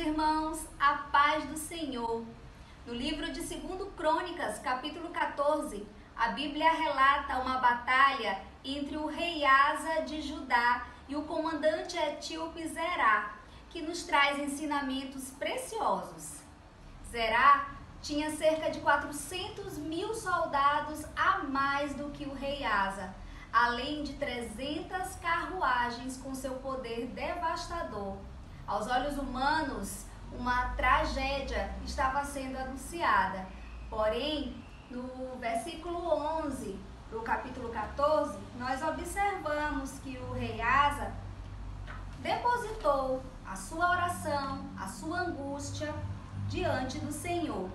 irmãos, a paz do Senhor. No livro de 2 Crônicas, capítulo 14, a Bíblia relata uma batalha entre o rei Asa de Judá e o comandante etíope Zerá, que nos traz ensinamentos preciosos. Zerá tinha cerca de 400 mil soldados a mais do que o rei Asa, além de 300 carruagens com seu poder devastador. Aos olhos humanos, uma tragédia estava sendo anunciada. Porém, no versículo 11 do capítulo 14, nós observamos que o rei Asa depositou a sua oração, a sua angústia diante do Senhor.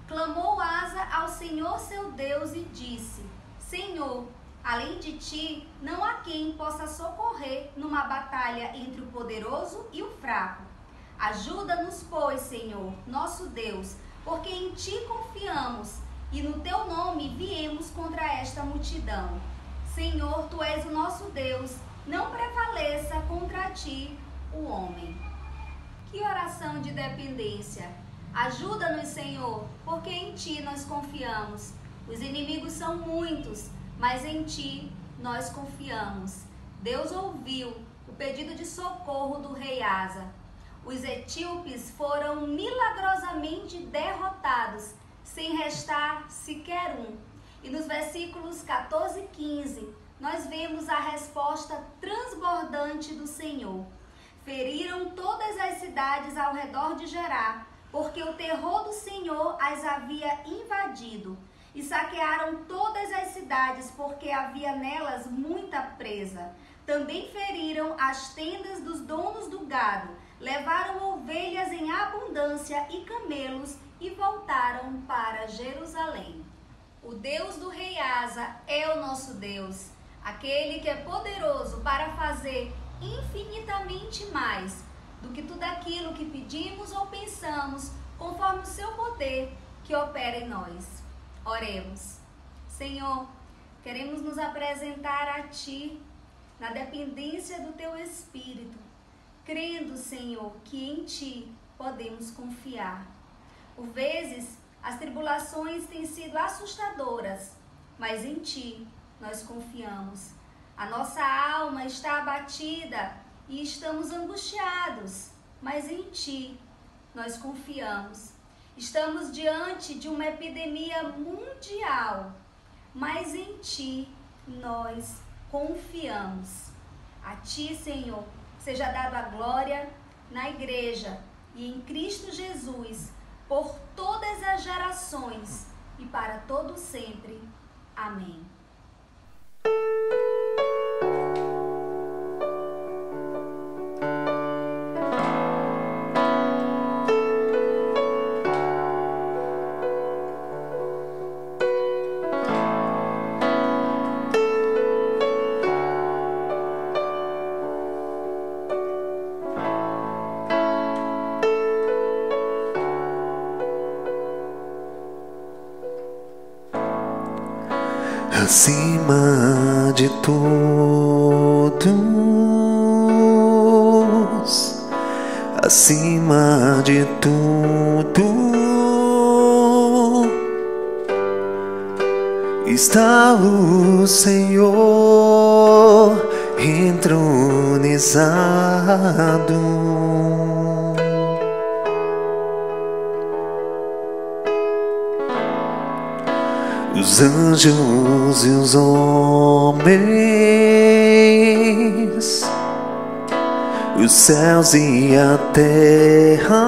Clamou Asa ao Senhor seu Deus e disse: Senhor, além de ti, não há quem possa socorrer numa batalha entre o poderoso e o fraco. Ajuda-nos, pois, Senhor, nosso Deus, porque em ti confiamos e no teu nome viemos contra esta multidão. Senhor, tu és o nosso Deus, não prevaleça contra ti o homem. Que oração de dependência! Ajuda-nos, Senhor, porque em ti nós confiamos. Os inimigos são muitos, mas em ti nós confiamos. Deus ouviu o pedido de socorro do rei Asa. Os etíopes foram milagrosamente derrotados, sem restar sequer um. E nos versículos 14 e 15, nós vemos a resposta transbordante do Senhor. Feriram todas as cidades ao redor de Gerá, porque o terror do Senhor as havia invadido. E saquearam todas as cidades, porque havia nelas muita presa. Também feriram as tendas dos donos do gado, levaram ovelhas em abundância e camelos e voltaram para Jerusalém. O Deus do rei Asa é o nosso Deus, aquele que é poderoso para fazer infinitamente mais do que tudo aquilo que pedimos ou pensamos, conforme o seu poder que opera em nós. Oremos. Senhor, queremos nos apresentar a Ti na dependência do Teu Espírito, crendo, Senhor, que em Ti podemos confiar. Por vezes, as tribulações têm sido assustadoras, mas em Ti nós confiamos. A nossa alma está abatida e estamos angustiados, mas em Ti nós confiamos. Estamos diante de uma epidemia mundial, mas em Ti nós confiamos. A Ti, Senhor, seja dada a glória na igreja e em Cristo Jesus, por todas as gerações e para todo sempre. Amém. Acima de todos, acima de tudo, está o Senhor entronizado. Os anjos e os homens, os céus e a terra,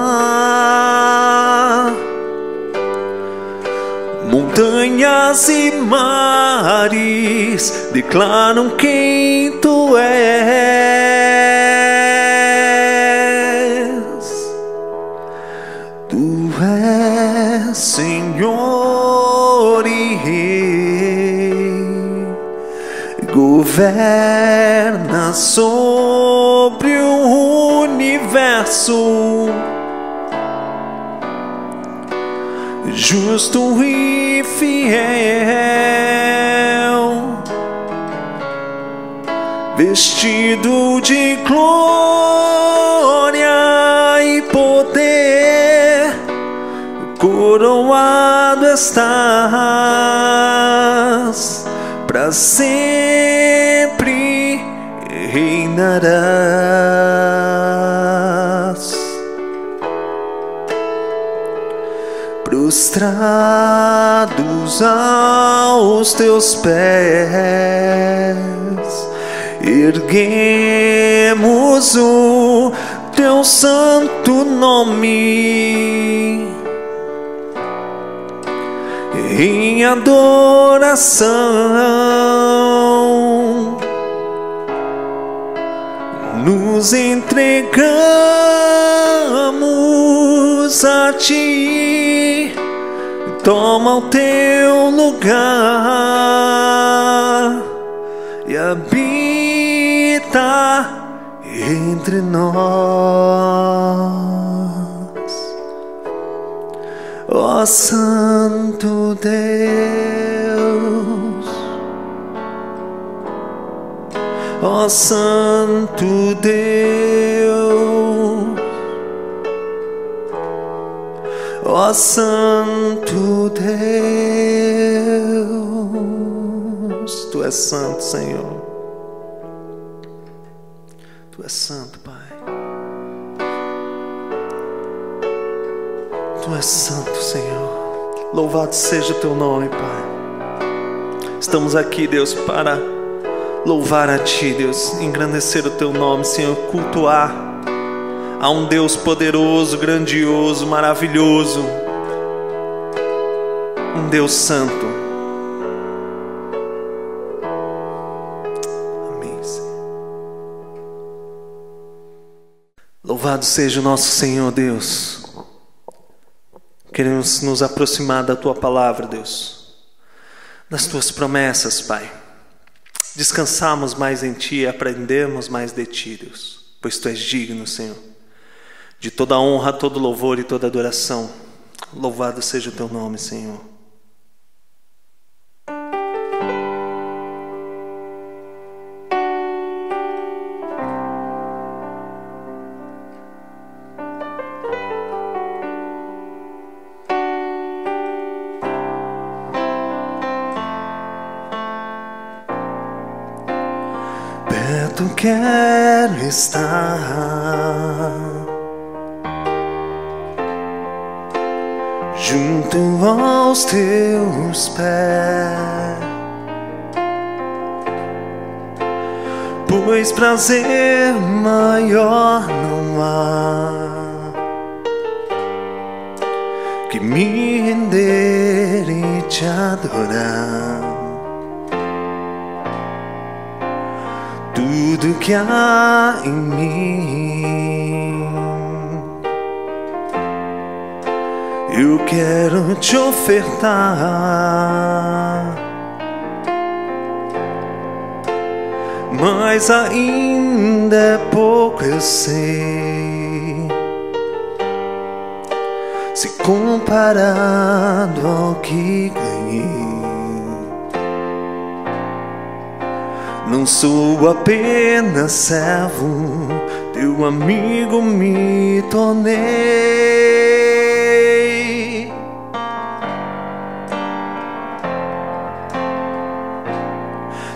montanhas e mares declaram quem Tu és. Tu és Senhor e Rei, governa sobre o universo, justo e fiel, vestido de glória e poder, coroado estás, para sempre reinarás. Prostrados aos teus pés, erguemos o teu santo nome em adoração. Nos entregamos a ti, toma o teu lugar e habita entre nós. Ó Santo Deus, ó Santo Deus, ó Santo Deus. Tu és santo, Senhor. Tu és santo, Pai. Tu és santo, Senhor. Louvado seja o teu nome, Pai. Estamos aqui, Deus, para louvar a ti, Deus, engrandecer o teu nome, Senhor, cultuar a um Deus poderoso, grandioso, maravilhoso, um Deus santo. Amém, Senhor. Louvado seja o nosso Senhor, Deus. Queremos nos aproximar da tua palavra, Deus, das tuas promessas, Pai. Descansarmos mais em ti e aprendermos mais de ti, Deus, pois tu és digno, Senhor, de toda honra, todo louvor e toda adoração. Louvado seja o teu nome, Senhor. Perto quero estar, junto aos teus pés, pois prazer maior não há que me render e te adorar. Tudo que há em mim eu quero te ofertar, mas ainda é pouco, eu sei, se comparado ao que ganhei. Não sou apenas servo, teu amigo me tornei.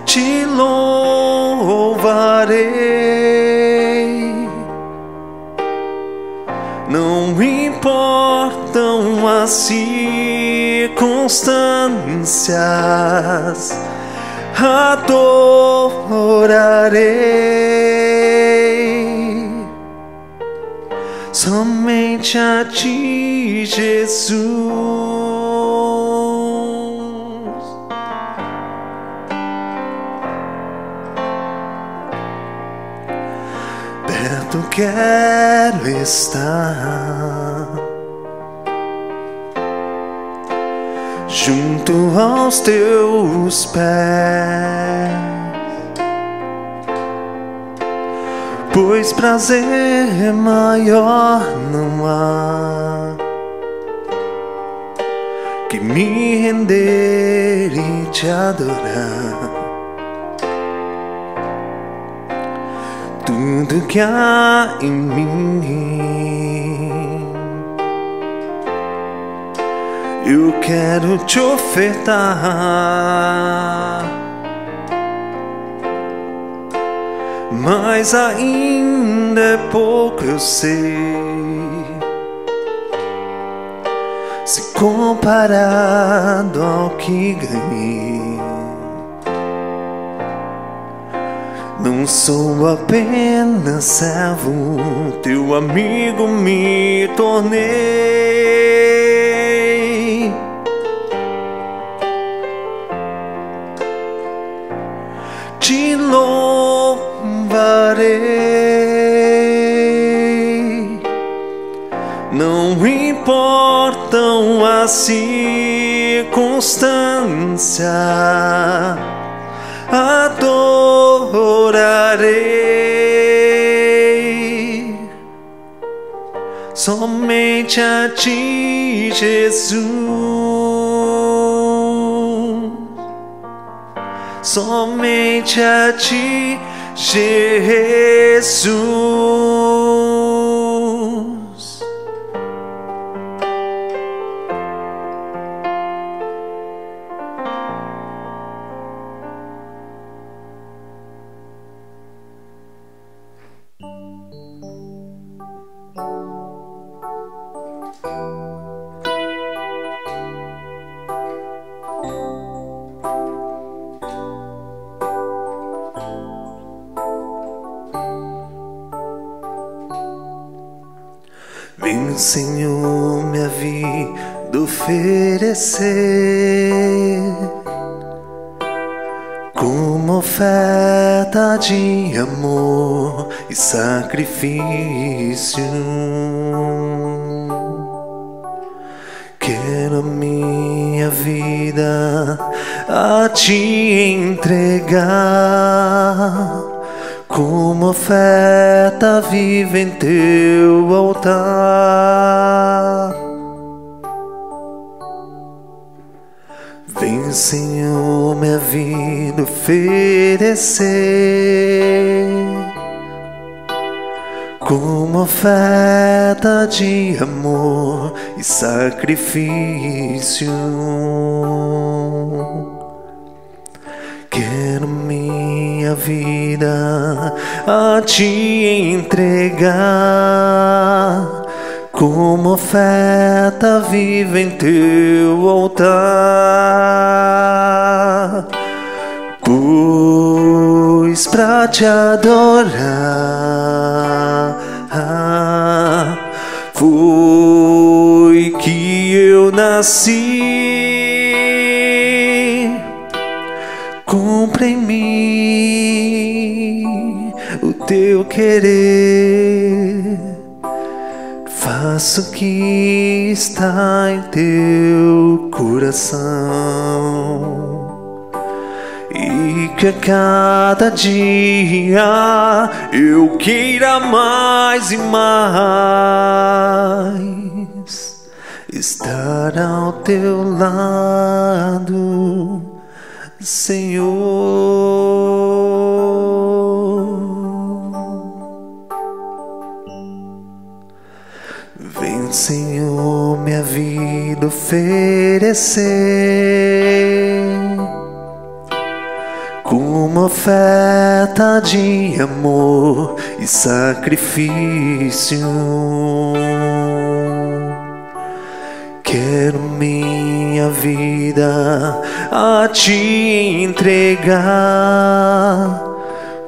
Te louvarei, não importam as circunstâncias, adorarei somente a ti, Jesus. Perto quero estar, junto aos teus pés, pois prazer maior não há que me render e te adorar. tudo que há em mim. Eu quero te ofertar, mas ainda é pouco, eu sei, se comparado ao que ganhei. Não sou apenas servo, teu amigo me tornei. Te louvarei, não importam as circunstâncias, adorarei somente a ti, Jesus, somente a ti, Jesus. Vem, Senhor, minha vida oferecer como oferta de amor e sacrifício. Quero a minha vida a te entregar como oferta viva em teu altar. Vem, Senhor, minha vida oferecer como oferta de amor e sacrifício. Quero minha vida a te entregar como oferta viva em teu altar, pois pra te adorar foi que eu nasci. Cumpre em mim o teu querer, faça o que está em teu coração, e que a cada dia eu queira mais e mais estar ao teu lado, Senhor. Vem, Senhor, minha vida oferecer como oferta de amor e sacrifício. Quero minha vida a te entregar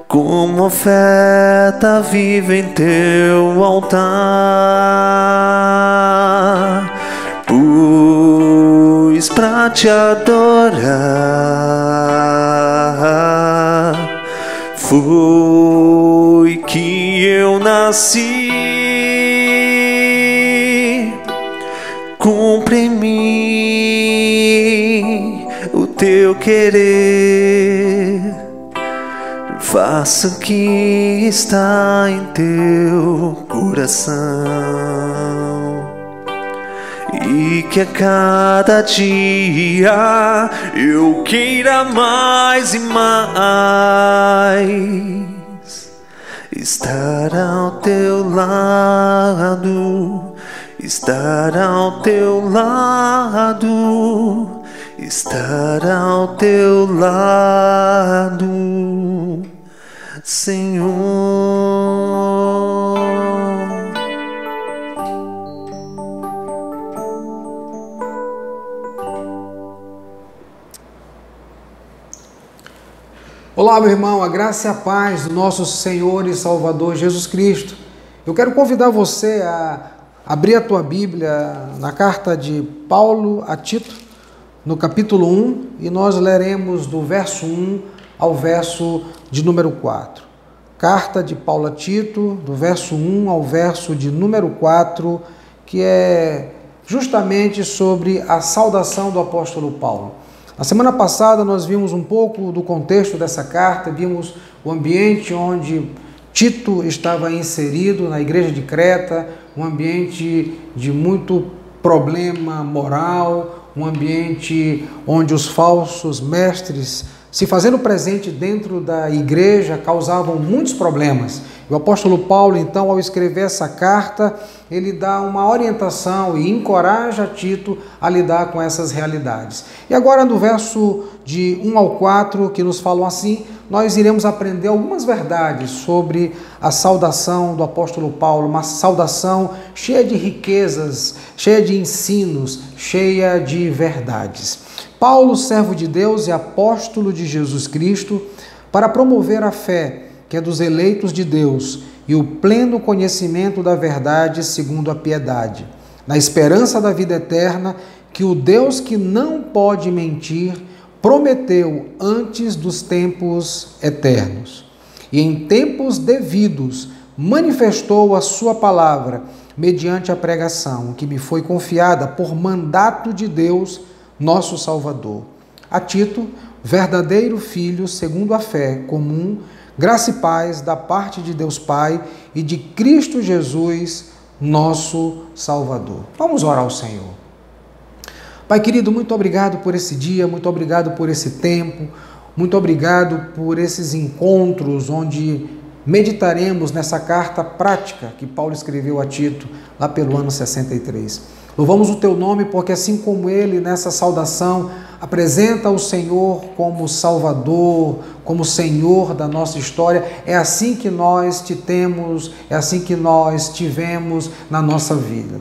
como oferta viva em teu altar, pois pra te adorar foi que eu nasci. Cumpre em mim o teu querer, faça o que está em teu coração, e que a cada dia eu queira mais e mais estar ao teu lado, estar ao teu lado, estar ao teu lado, Senhor. Olá, meu irmão, a graça e a paz do nosso Senhor e Salvador Jesus Cristo. Eu quero convidar você a abrir a tua Bíblia na carta de Paulo a Tito, no capítulo 1, e nós leremos do verso 1 ao verso de número 4. Carta de Paulo a Tito, do verso 1 ao verso de número 4, que é justamente sobre a saudação do apóstolo Paulo. Na semana passada nós vimos um pouco do contexto dessa carta, vimos o ambiente onde Tito estava inserido na igreja de Creta, um ambiente de muito problema moral, um ambiente onde os falsos mestres, se fazendo presente dentro da igreja, causavam muitos problemas. O apóstolo Paulo, então, ao escrever essa carta, ele dá uma orientação e encoraja Tito a lidar com essas realidades. E agora, no verso de 1 ao 4, que nos falam assim, nós iremos aprender algumas verdades sobre a saudação do apóstolo Paulo, uma saudação cheia de riquezas, cheia de ensinos, cheia de verdades. Paulo, servo de Deus e apóstolo de Jesus Cristo, para promover a fé que é dos eleitos de Deus e o pleno conhecimento da verdade segundo a piedade, na esperança da vida eterna que o Deus que não pode mentir prometeu antes dos tempos eternos. E em tempos devidos manifestou a sua palavra mediante a pregação que me foi confiada por mandato de Deus, nosso Salvador. A Tito, verdadeiro filho segundo a fé comum, graça e paz da parte de Deus Pai e de Cristo Jesus, nosso Salvador. Vamos orar ao Senhor. Pai querido, muito obrigado por esse dia, muito obrigado por esse tempo, muito obrigado por esses encontros onde meditaremos nessa carta prática que Paulo escreveu a Tito lá pelo ano 63. Louvamos o teu nome porque assim como ele nessa saudação apresenta o Senhor como Salvador, como Senhor da nossa história, é assim que nós te temos, é assim que nós tivemos na nossa vida.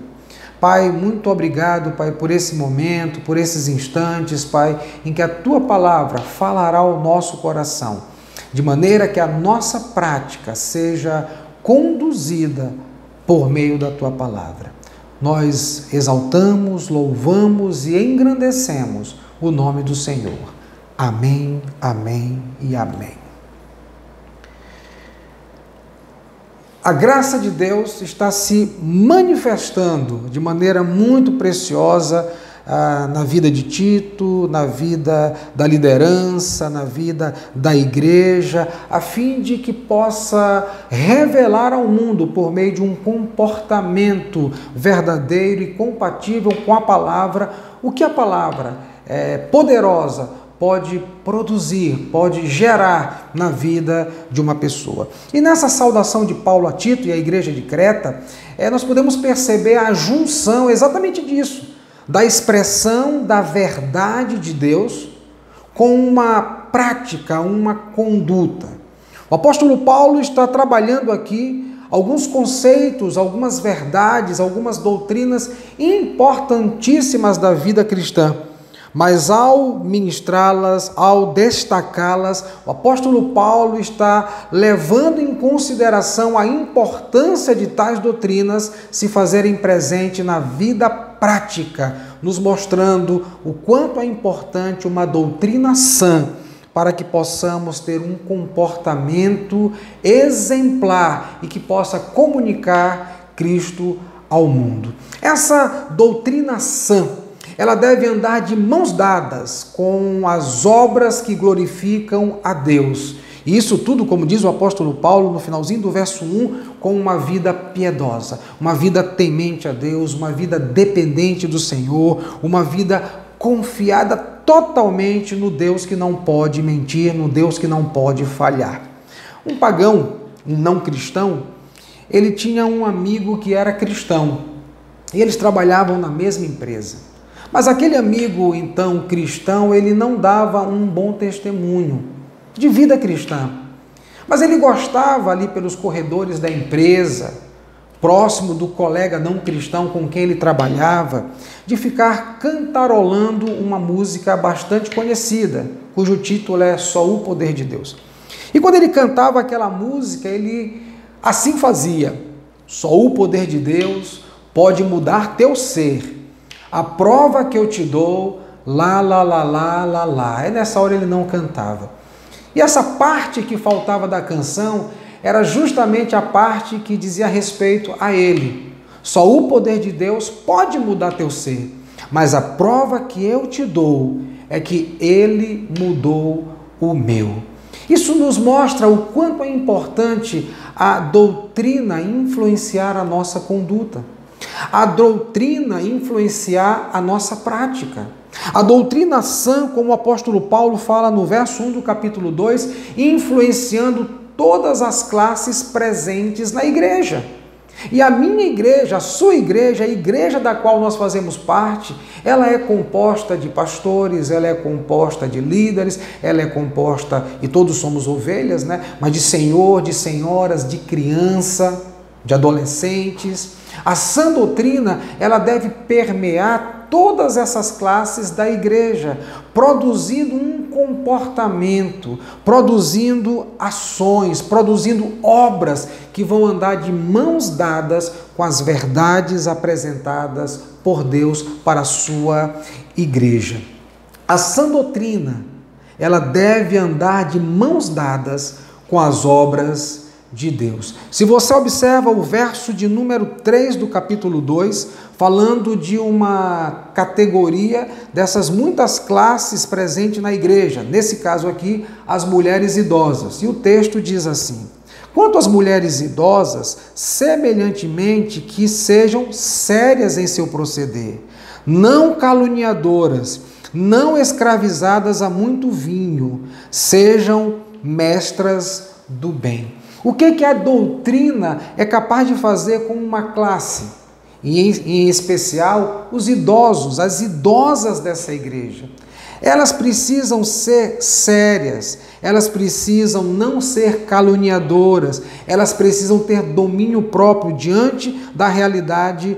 Pai, muito obrigado, Pai, por esse momento, por esses instantes, Pai, em que a Tua palavra falará ao nosso coração, de maneira que a nossa prática seja conduzida por meio da Tua palavra. Nós exaltamos, louvamos e engrandecemos o nome do Senhor. Amém, amém e amém. A graça de Deus está se manifestando de maneira muito preciosa na vida de Tito, na vida da liderança, na vida da igreja, a fim de que possa revelar ao mundo, por meio de um comportamento verdadeiro e compatível com a palavra, o que a palavra poderosa pode produzir, pode gerar na vida de uma pessoa. E nessa saudação de Paulo a Tito e à igreja de Creta, nós podemos perceber a junção exatamente disso, da expressão da verdade de Deus com uma prática, uma conduta. O apóstolo Paulo está trabalhando aqui alguns conceitos, algumas verdades, algumas doutrinas importantíssimas da vida cristã. Mas ao ministrá-las, ao destacá-las, o apóstolo Paulo está levando em consideração a importância de tais doutrinas se fazerem presente na vida prática, nos mostrando o quanto é importante uma doutrina sã para que possamos ter um comportamento exemplar e que possa comunicar Cristo ao mundo. Essa doutrina sã, ela deve andar de mãos dadas com as obras que glorificam a Deus. E isso tudo, como diz o apóstolo Paulo no finalzinho do verso 1, com uma vida piedosa, uma vida temente a Deus, uma vida dependente do Senhor, uma vida confiada totalmente no Deus que não pode mentir, no Deus que não pode falhar. Um pagão um não cristão, ele tinha um amigo que era cristão e eles trabalhavam na mesma empresa. Mas aquele amigo, então, cristão, ele não dava um bom testemunho de vida cristã. Mas ele gostava ali pelos corredores da empresa, próximo do colega não cristão com quem ele trabalhava, de ficar cantarolando uma música bastante conhecida, cujo título é Só o Poder de Deus. E quando ele cantava aquela música, ele assim fazia: só o poder de Deus pode mudar teu ser. A prova que eu te dou, lá, lá, lá, lá, lá, lá. E nessa hora ele não cantava. E essa parte que faltava da canção era justamente a parte que dizia respeito a ele. Só o poder de Deus pode mudar teu ser, mas a prova que eu te dou é que ele mudou o meu. Isso nos mostra o quanto é importante a doutrina influenciar a nossa conduta, a doutrina influenciar a nossa prática. A doutrina sã, como o apóstolo Paulo fala no verso 1 do capítulo 2, influenciando todas as classes presentes na igreja. E a minha igreja, a sua igreja, a igreja da qual nós fazemos parte, ela é composta de pastores, ela é composta de líderes, ela é composta, e todos somos ovelhas, né? Mas de senhor, de senhoras, de criança, de adolescentes. A sã doutrina, ela deve permear todas essas classes da igreja, produzindo um comportamento, produzindo ações, produzindo obras que vão andar de mãos dadas com as verdades apresentadas por Deus para a sua igreja. A sã doutrina, ela deve andar de mãos dadas com as obras de Deus. Se você observa o verso de número 3 do capítulo 2, falando de uma categoria dessas muitas classes presentes na igreja, nesse caso aqui, as mulheres idosas. E o texto diz assim: quanto às mulheres idosas, semelhantemente que sejam sérias em seu proceder, não caluniadoras, não escravizadas a muito vinho, sejam mestras do bem. O que a doutrina é capaz de fazer com uma classe? Em especial, os idosos, as idosas dessa igreja. Elas precisam ser sérias, elas precisam não ser caluniadoras, elas precisam ter domínio próprio diante da realidade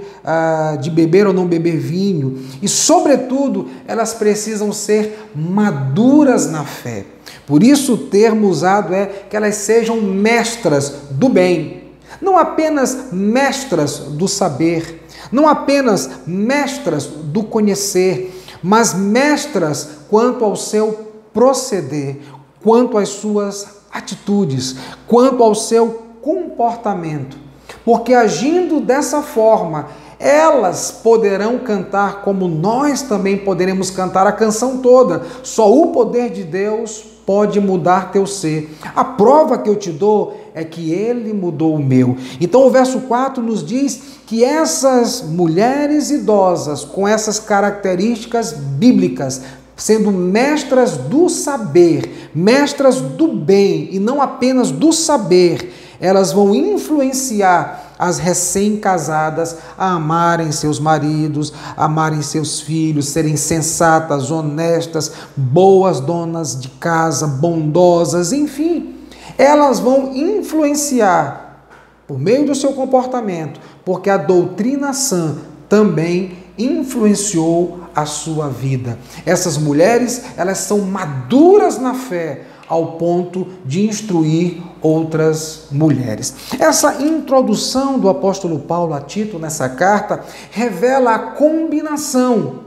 de beber ou não beber vinho. E, sobretudo, elas precisam ser maduras na fé. Por isso o termo usado é que elas sejam mestras do bem. Não apenas mestras do saber, não apenas mestras do conhecer, mas mestras quanto ao seu proceder, quanto às suas atitudes, quanto ao seu comportamento. Porque agindo dessa forma, elas poderão cantar como nós também poderemos cantar a canção toda. Só o poder de Deus pode mudar teu ser. A prova que eu te dou é que ele mudou o meu. Então o verso 4 nos diz que essas mulheres idosas, com essas características bíblicas, sendo mestras do saber, mestras do bem e não apenas do saber, elas vão influenciar as recém-casadas a amarem seus maridos, amarem seus filhos, serem sensatas, honestas, boas donas de casa, bondosas, enfim. Elas vão influenciar por meio do seu comportamento, porque a doutrina sã também influenciou a sua vida. Essas mulheres, elas são maduras na fé, ao ponto de instruir outras mulheres. Essa introdução do apóstolo Paulo a Tito nessa carta revela a combinação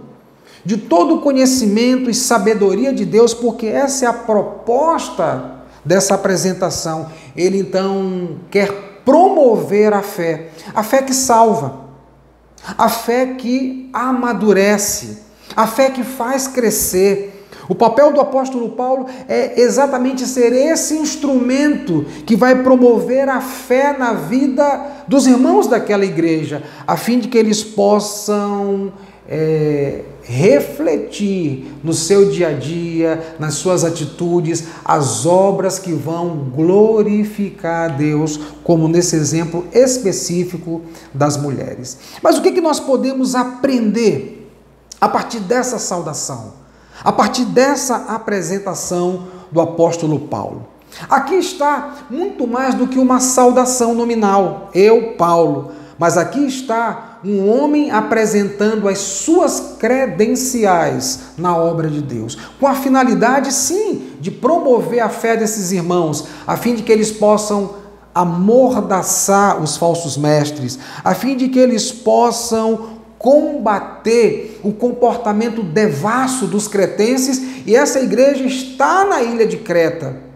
de todo o conhecimento e sabedoria de Deus, porque essa é a proposta dessa apresentação. Ele então quer promover a fé que salva, a fé que amadurece, a fé que faz crescer. O papel do apóstolo Paulo é exatamente ser esse instrumento que vai promover a fé na vida dos irmãos daquela igreja, a fim de que eles possam refletir no seu dia a dia, nas suas atitudes, as obras que vão glorificar a Deus, como nesse exemplo específico das mulheres. Mas o que nós podemos aprender a partir dessa saudação, a partir dessa apresentação do apóstolo Paulo? Aqui está muito mais do que uma saudação nominal, eu, Paulo, mas aqui está um homem apresentando as suas credenciais na obra de Deus, com a finalidade, sim, de promover a fé desses irmãos, a fim de que eles possam amordaçar os falsos mestres, a fim de que eles possam combater o comportamento devasso dos cretenses, e essa igreja está na ilha de Creta,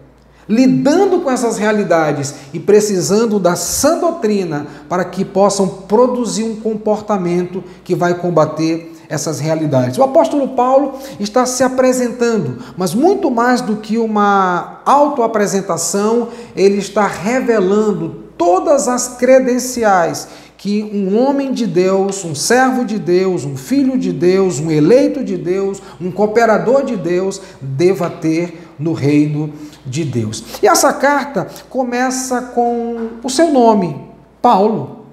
lidando com essas realidades e precisando da sã doutrina para que possam produzir um comportamento que vai combater essas realidades. O apóstolo Paulo está se apresentando, mas muito mais do que uma autoapresentação, ele está revelando todas as credenciais que um homem de Deus, um servo de Deus, um filho de Deus, um eleito de Deus, um cooperador de Deus deva ter no reino de Deus. E essa carta começa com o seu nome, Paulo.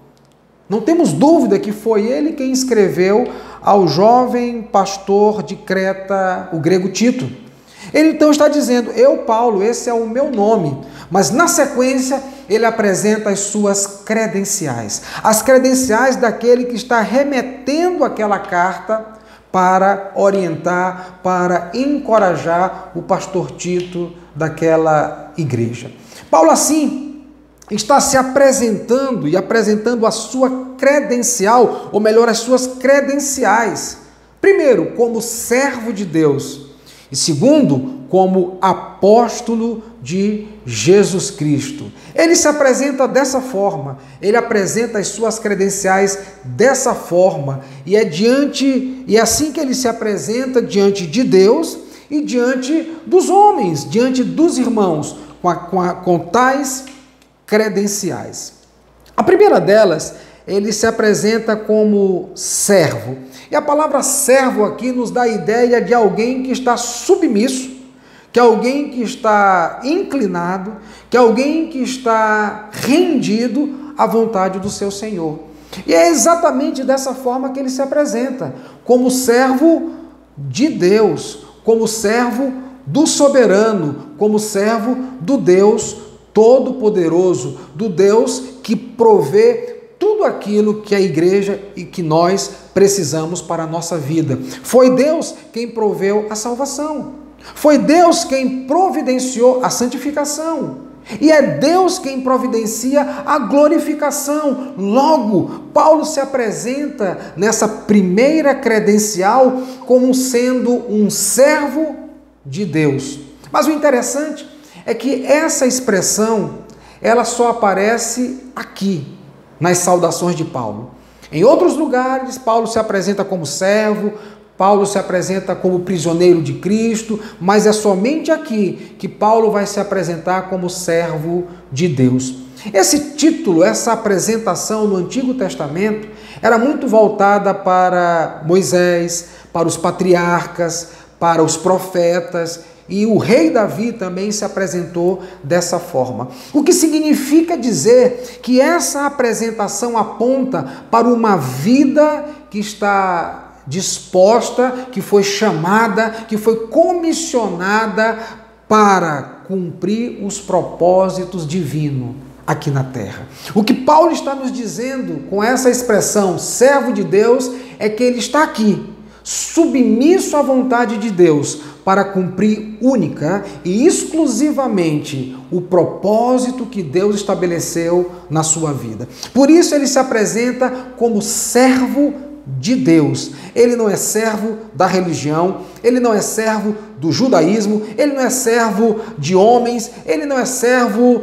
Não temos dúvida que foi ele quem escreveu ao jovem pastor de Creta, o grego Tito. Ele então está dizendo, eu, Paulo, esse é o meu nome. Mas na sequência, ele apresenta as suas credenciais. As credenciais daquele que está remetendo aquela carta para orientar, para encorajar o pastor Tito daquela igreja. Paulo, assim, está se apresentando e apresentando a sua credencial, ou melhor, as suas credenciais. Primeiro, como servo de Deus. E segundo, como apóstolo de Jesus Cristo. Ele se apresenta dessa forma, ele apresenta as suas credenciais dessa forma, e é assim que ele se apresenta diante de Deus e diante dos homens, diante dos irmãos, com tais credenciais. A primeira delas, ele se apresenta como servo. E a palavra servo aqui nos dá a ideia de alguém que está submisso, que é alguém que está inclinado, que é alguém que está rendido à vontade do seu Senhor. E é exatamente dessa forma que ele se apresenta, como servo de Deus, como servo do soberano, como servo do Deus Todo-Poderoso, do Deus que provê tudo aquilo que a igreja e que nós precisamos para a nossa vida. Foi Deus quem proveu a salvação. Foi Deus quem providenciou a santificação. E é Deus quem providencia a glorificação. Logo, Paulo se apresenta nessa primeira credencial como sendo um servo de Deus. Mas o interessante é que essa expressão, ela só aparece aqui, nas saudações de Paulo. Em outros lugares, Paulo se apresenta como servo, Paulo se apresenta como prisioneiro de Cristo, mas é somente aqui que Paulo vai se apresentar como servo de Deus. Esse título, essa apresentação no Antigo Testamento, era muito voltada para Moisés, para os patriarcas, para os profetas, e o rei Davi também se apresentou dessa forma. O que significa dizer que essa apresentação aponta para uma vida que está disposta, que foi chamada, que foi comissionada para cumprir os propósitos divinos aqui na terra. O que Paulo está nos dizendo com essa expressão, servo de Deus, é que ele está aqui, submisso à vontade de Deus, para cumprir única e exclusivamente o propósito que Deus estabeleceu na sua vida. Por isso ele se apresenta como servo de Deus. Ele não é servo da religião, ele não é servo do judaísmo, ele não é servo de homens, ele não é servo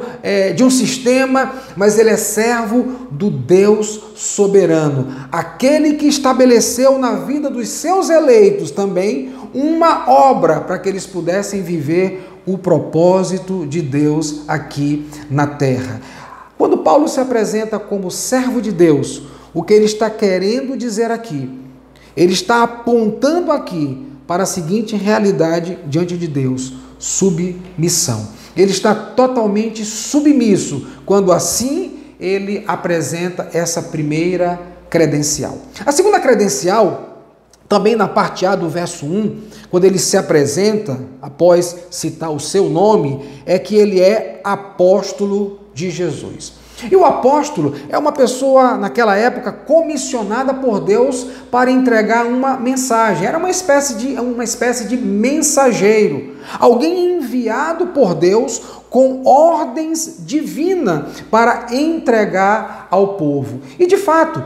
de um sistema, mas ele é servo do Deus soberano, aquele que estabeleceu na vida dos seus eleitos também uma obra para que eles pudessem viver o propósito de Deus aqui na terra. Quando Paulo se apresenta como servo de Deus, o que ele está querendo dizer aqui ele está apontando aqui para a seguinte realidade diante de Deus: submissão. Ele está totalmente submisso quando assim ele apresenta essa primeira credencial. A segunda credencial, também na parte A do verso 1, quando ele se apresenta, após citar o seu nome, é que ele é apóstolo de Jesus. E o apóstolo é uma pessoa, naquela época, comissionada por Deus para entregar uma mensagem. Era uma espécie de mensageiro. Alguém enviado por Deus com ordens divinas para entregar ao povo. E de fato,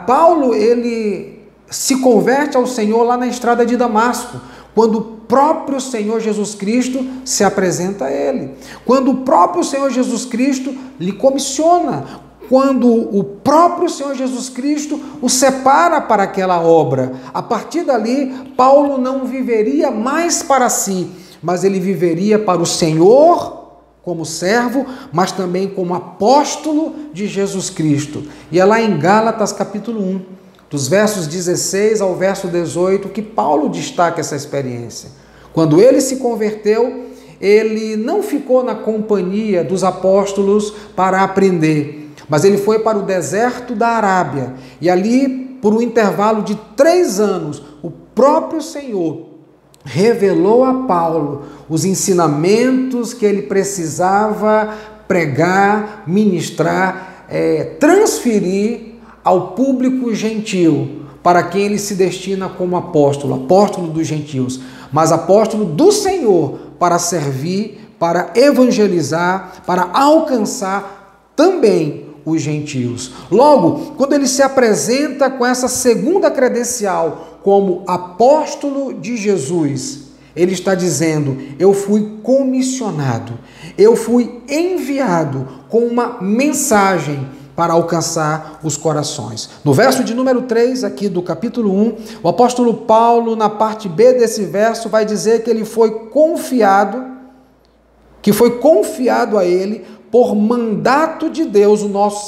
Paulo, ele se converte ao Senhor lá na estrada de Damasco, quando o próprio Senhor Jesus Cristo se apresenta a ele, quando o próprio Senhor Jesus Cristo lhe comissiona, quando o próprio Senhor Jesus Cristo o separa para aquela obra. A partir dali, Paulo não viveria mais para si, mas ele viveria para o Senhor como servo, mas também como apóstolo de Jesus Cristo. E é lá em Gálatas capítulo 1, dos versos 16 ao verso 18, que Paulo destaca essa experiência. Quando ele se converteu, ele não ficou na companhia dos apóstolos para aprender, mas ele foi para o deserto da Arábia. E ali, por um intervalo de 3 anos, o próprio Senhor revelou a Paulo os ensinamentos que ele precisava pregar, ministrar, transferir ao público gentil, para quem ele se destina como apóstolo dos gentios, mas apóstolo do Senhor, para servir, para evangelizar, para alcançar também os gentios. Logo, quando ele se apresenta com essa segunda credencial como apóstolo de Jesus, ele está dizendo: eu fui comissionado, eu fui enviado com uma mensagem para alcançar os corações. No verso de número 3, aqui do capítulo 1, o apóstolo Paulo, na parte B desse verso, vai dizer que ele foi confiado, a ele por mandato de Deus, o nosso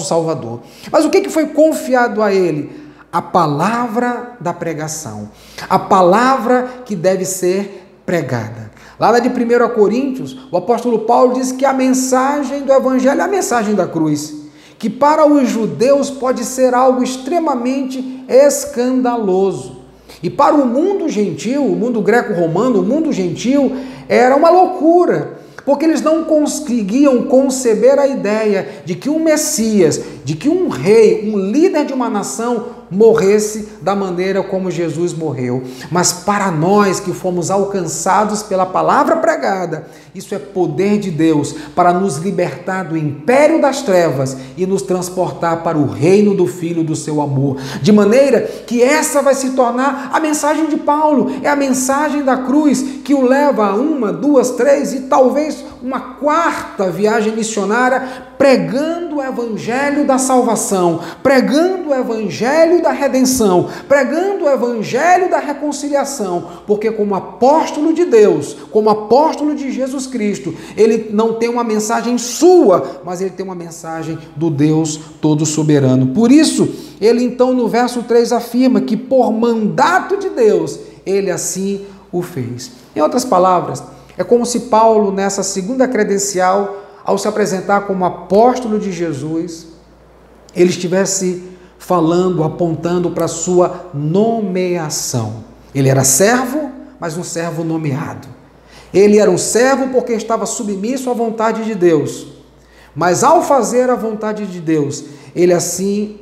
Salvador. Mas o que foi confiado a ele? A palavra da pregação, a palavra que deve ser pregada. Lá de 1 Coríntios, o apóstolo Paulo diz que a mensagem do evangelho é a mensagem da cruz, que para os judeus pode ser algo extremamente escandaloso. E para o mundo gentil, o mundo greco-romano, o mundo gentil, era uma loucura, porque eles não conseguiam conceber a ideia de que um Messias, de que um rei, um líder de uma nação, morresse da maneira como Jesus morreu. Mas para nós que fomos alcançados pela palavra pregada, isso é poder de Deus para nos libertar do império das trevas e nos transportar para o reino do Filho do seu amor. De maneira que essa vai se tornar a mensagem de Paulo, é a mensagem da cruz que o leva a 1, 2, 3 e talvez uma 4ª viagem missionária, pregando o evangelho da salvação, pregando o evangelho da redenção, pregando o evangelho da reconciliação, porque como apóstolo de Deus, como apóstolo de Jesus Cristo, ele não tem uma mensagem sua, mas ele tem uma mensagem do Deus todo soberano. Por isso, ele então no verso 3 afirma que por mandato de Deus, ele assim o fez. Em outras palavras, é como se Paulo, nessa segunda credencial, ao se apresentar como apóstolo de Jesus, ele estivesse falando, apontando para a sua nomeação. Ele era servo, mas um servo nomeado. Ele era um servo porque estava submisso à vontade de Deus. Mas ao fazer a vontade de Deus, ele assim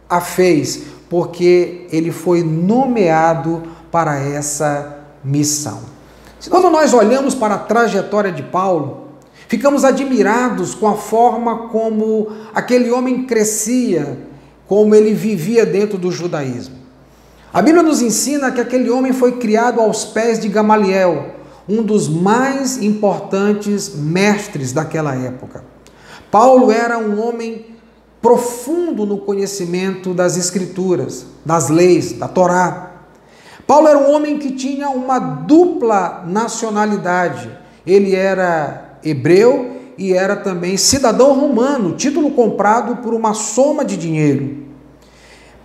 a fez, porque ele foi nomeado para essa missão. Quando nós olhamos para a trajetória de Paulo, ficamos admirados com a forma como aquele homem crescia, como ele vivia dentro do judaísmo. A Bíblia nos ensina que aquele homem foi criado aos pés de Gamaliel, um dos mais importantes mestres daquela época. Paulo era um homem profundo no conhecimento das Escrituras, das leis, da Torá. Paulo era um homem que tinha uma dupla nacionalidade. Ele era hebreu e era também cidadão romano, título comprado por uma soma de dinheiro.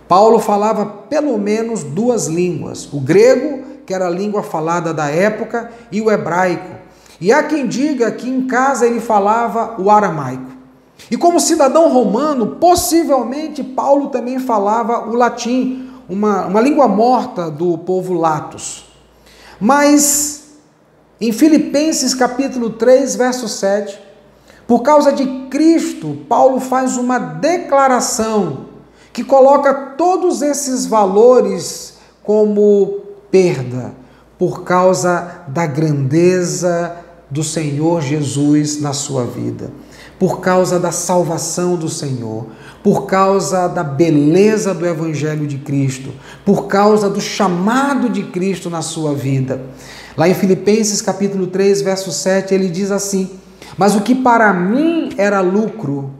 Paulo falava pelo menos 2 línguas, o grego, que era a língua falada da época, e o hebraico. E há quem diga que em casa ele falava o aramaico. E como cidadão romano, possivelmente Paulo também falava o latim, uma língua morta do povo latus. Mas em Filipenses capítulo 3, verso 7, por causa de Cristo, Paulo faz uma declaração que coloca todos esses valores como perda, por causa da grandeza do Senhor Jesus na sua vida, por causa da salvação do Senhor, por causa da beleza do Evangelho de Cristo, por causa do chamado de Cristo na sua vida. Lá em Filipenses capítulo 3, verso 7, ele diz assim: mas o que para mim era lucro,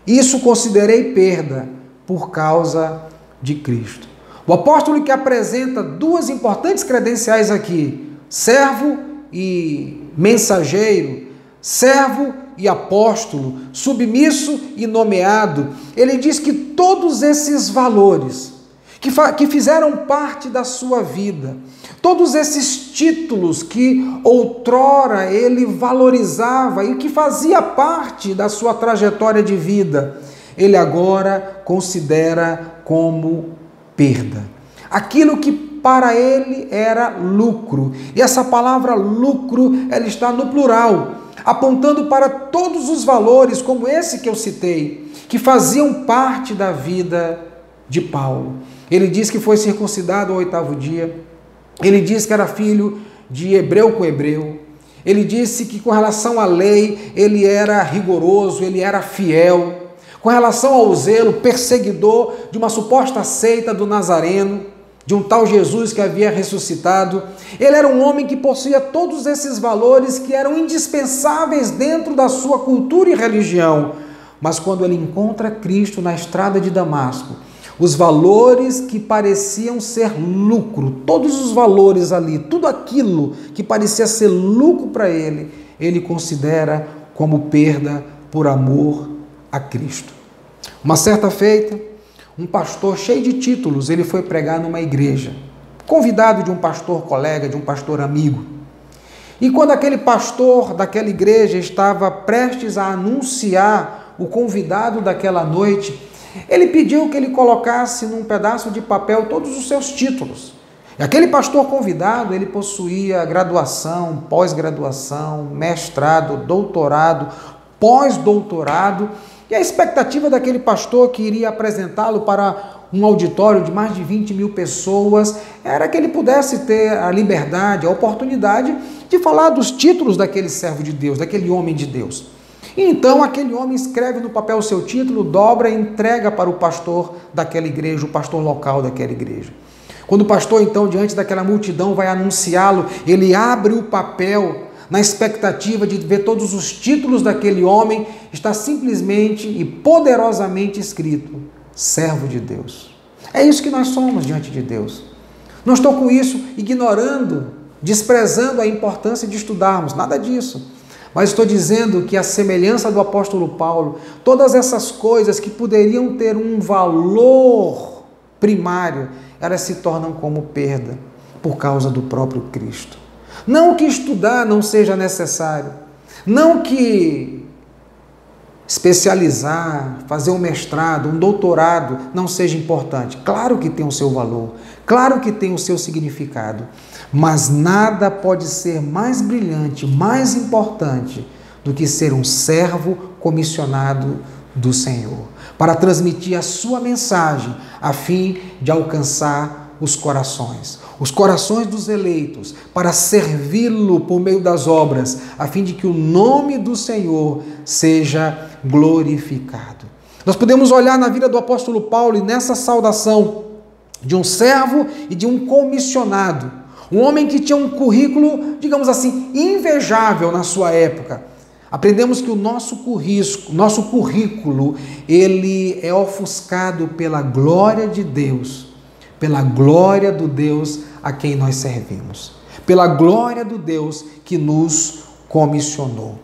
isso considerei perda por causa de Cristo. O apóstolo que apresenta 2 importantes credenciais aqui, servo e mensageiro, servo e apóstolo, submisso e nomeado, ele diz que todos esses valores que fizeram parte da sua vida, todos esses títulos que outrora ele valorizava e que fazia parte da sua trajetória de vida, ele agora considera como perda. Aquilo que para ele era lucro. E essa palavra lucro, ela está no plural, apontando para todos os valores, como esse que eu citei, que faziam parte da vida de Paulo. Ele diz que foi circuncidado ao 8º dia. Ele diz que era filho de hebreu com hebreu. Ele disse que com relação à lei, ele era rigoroso, ele era fiel. Com relação ao zelo, perseguidor de uma suposta seita do Nazareno, de um tal Jesus que havia ressuscitado. Ele era um homem que possuía todos esses valores que eram indispensáveis dentro da sua cultura e religião. Mas quando ele encontra Cristo na estrada de Damasco, os valores que pareciam ser lucro, todos os valores ali, tudo aquilo que parecia ser lucro para ele, ele considera como perda por amor a Cristo. Uma certa feita, um pastor cheio de títulos, ele foi pregar numa igreja, convidado de um pastor colega, de um pastor amigo. E quando aquele pastor daquela igreja estava prestes a anunciar o convidado daquela noite, ele pediu que ele colocasse num pedaço de papel todos os seus títulos. E aquele pastor convidado, ele possuía graduação, pós-graduação, mestrado, doutorado, pós-doutorado, e a expectativa daquele pastor que iria apresentá-lo para um auditório de mais de 20 mil pessoas era que ele pudesse ter a liberdade, a oportunidade de falar dos títulos daquele servo de Deus, daquele homem de Deus. E então aquele homem escreve no papel o seu título, dobra e entrega para o pastor daquela igreja, o pastor local daquela igreja. Quando o pastor então, diante daquela multidão, vai anunciá-lo, ele abre o papel na expectativa de ver todos os títulos daquele homem, está simplesmente e poderosamente escrito: servo de Deus. É isso que nós somos diante de Deus. Não estou com isso ignorando, desprezando a importância de estudarmos, nada disso. Mas estou dizendo que a semelhança do apóstolo Paulo, todas essas coisas que poderiam ter um valor primário, elas se tornam como perda por causa do próprio Cristo. Não que estudar não seja necessário, não que especializar, fazer um mestrado, um doutorado não seja importante. Claro que tem o seu valor, claro que tem o seu significado, mas nada pode ser mais brilhante, mais importante do que ser um servo comissionado do Senhor, para transmitir a sua mensagem a fim de alcançar os corações dos eleitos, para servi-lo por meio das obras, a fim de que o nome do Senhor seja glorificado. Nós podemos olhar na vida do apóstolo Paulo e nessa saudação de um servo e de um comissionado, um homem que tinha um currículo, digamos assim, invejável na sua época. Aprendemos que o nosso currículo, ele é ofuscado pela glória de Deus, pela glória do Deus a quem nós servimos, pela glória do Deus que nos comissionou.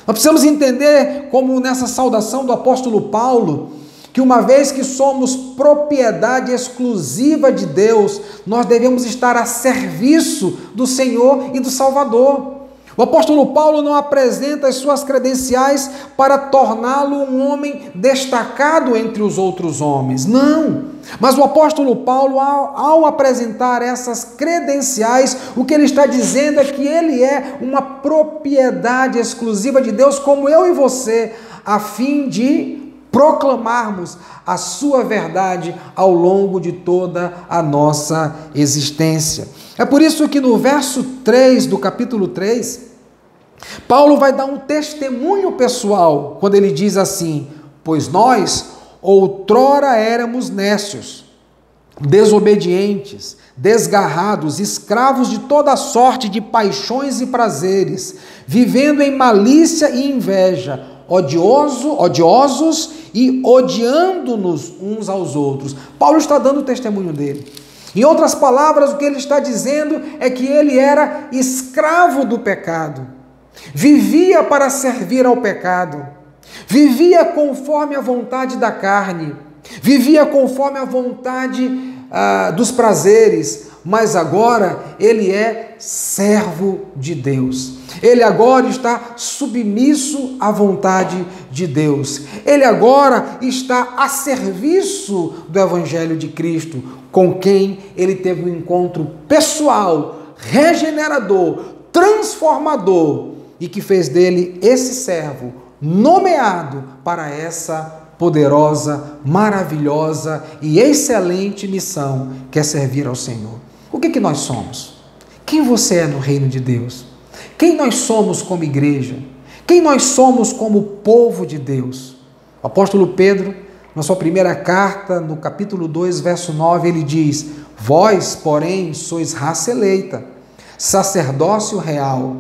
Nós precisamos entender como nessa saudação do apóstolo Paulo, que uma vez que somos propriedade exclusiva de Deus, nós devemos estar a serviço do Senhor e do Salvador. O apóstolo Paulo não apresenta as suas credenciais para torná-lo um homem destacado entre os outros homens. Não! Mas o apóstolo Paulo, ao apresentar essas credenciais, o que ele está dizendo é que ele é uma propriedade exclusiva de Deus, como eu e você, a fim de proclamarmos a sua verdade ao longo de toda a nossa existência. É por isso que no verso 3 do capítulo 3, Paulo vai dar um testemunho pessoal, quando ele diz assim: pois nós outrora éramos nécios, desobedientes, desgarrados, escravos de toda sorte de paixões e prazeres, vivendo em malícia e inveja, odiosos e odiando-nos uns aos outros. Paulo está dando o testemunho dele. Em outras palavras, o que ele está dizendo é que ele era escravo do pecado, vivia para servir ao pecado, vivia conforme a vontade da carne, vivia conforme a vontade dos prazeres, mas agora ele é servo de Deus. Ele agora está submisso à vontade de Deus. Ele agora está a serviço do Evangelho de Cristo, com quem ele teve um encontro pessoal, regenerador, transformador, e que fez dele esse servo nomeado para essa poderosa, maravilhosa e excelente missão que é servir ao Senhor. O que nós somos? Quem você é no reino de Deus? Quem nós somos como igreja? Quem nós somos como povo de Deus? O apóstolo Pedro, na sua primeira carta, no capítulo 2, verso 9, ele diz: vós, porém, sois raça eleita, sacerdócio real,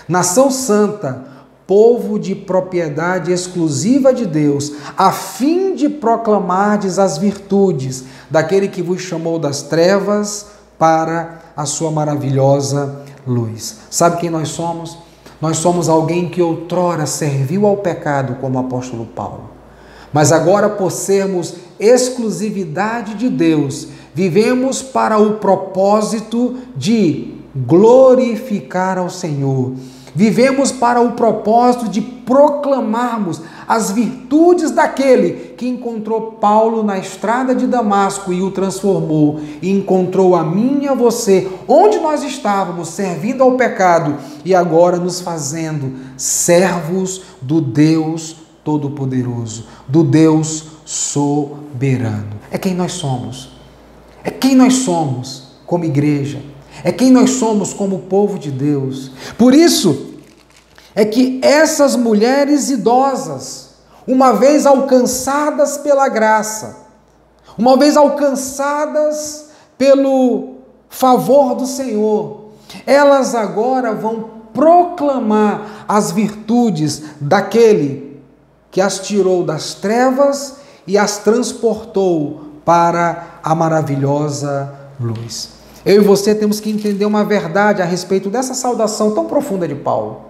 nação santa, povo de propriedade exclusiva de Deus, a fim de proclamardes as virtudes daquele que vos chamou das trevas para a sua maravilhosa luz. Sabe quem nós somos? Nós somos alguém que outrora serviu ao pecado, como o apóstolo Paulo. Mas agora, por sermos exclusividade de Deus, vivemos para o propósito de glorificar ao Senhor. Vivemos para o propósito de proclamarmos as virtudes daquele que encontrou Paulo na estrada de Damasco e o transformou, e encontrou a mim e a você, onde nós estávamos, servindo ao pecado, e agora nos fazendo servos do Deus Todo-Poderoso, do Deus soberano. É quem nós somos. É quem nós somos como igreja. É quem nós somos como povo de Deus. Por isso é que essas mulheres idosas, uma vez alcançadas pela graça, uma vez alcançadas pelo favor do Senhor, elas agora vão proclamar as virtudes daquele que as tirou das trevas e as transportou para a maravilhosa luz. Eu e você temos que entender uma verdade a respeito dessa saudação tão profunda de Paulo,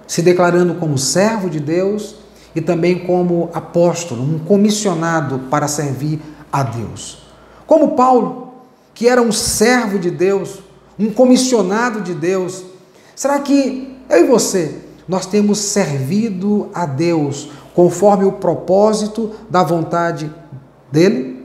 se declarando como servo de Deus e também como apóstolo, um comissionado para servir a Deus. Como Paulo, que era um servo de Deus, um comissionado de Deus, será que eu e você, nós temos servido a Deus conforme o propósito da vontade dele?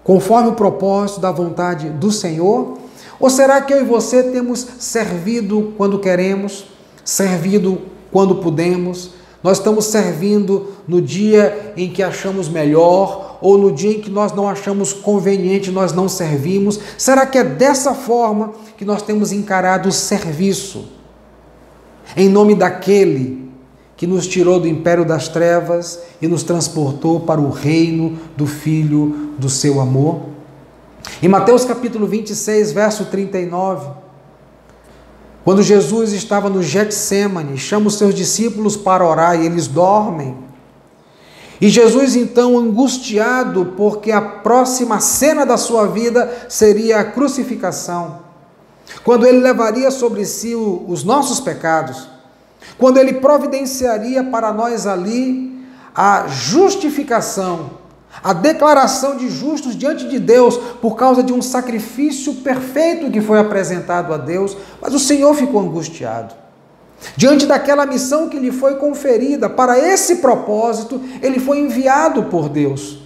Conforme o propósito da vontade do Senhor? Ou será que eu e você temos servido quando queremos, servido quando podemos? Nós estamos servindo no dia em que achamos melhor, ou no dia em que nós não achamos conveniente, nós não servimos? Será que é dessa forma que nós temos encarado o serviço, em nome daquele que nos tirou do império das trevas e nos transportou para o reino do Filho do seu amor? Em Mateus capítulo 26, verso 39, quando Jesus estava no Getsêmani, chama os seus discípulos para orar e eles dormem. E Jesus, então, angustiado, porque a próxima cena da sua vida seria a crucificação, quando ele levaria sobre si os nossos pecados, quando ele providenciaria para nós ali a justificação, a declaração de justos diante de Deus por causa de um sacrifício perfeito que foi apresentado a Deus, mas o Senhor ficou angustiado. Diante daquela missão que lhe foi conferida, para esse propósito, ele foi enviado por Deus.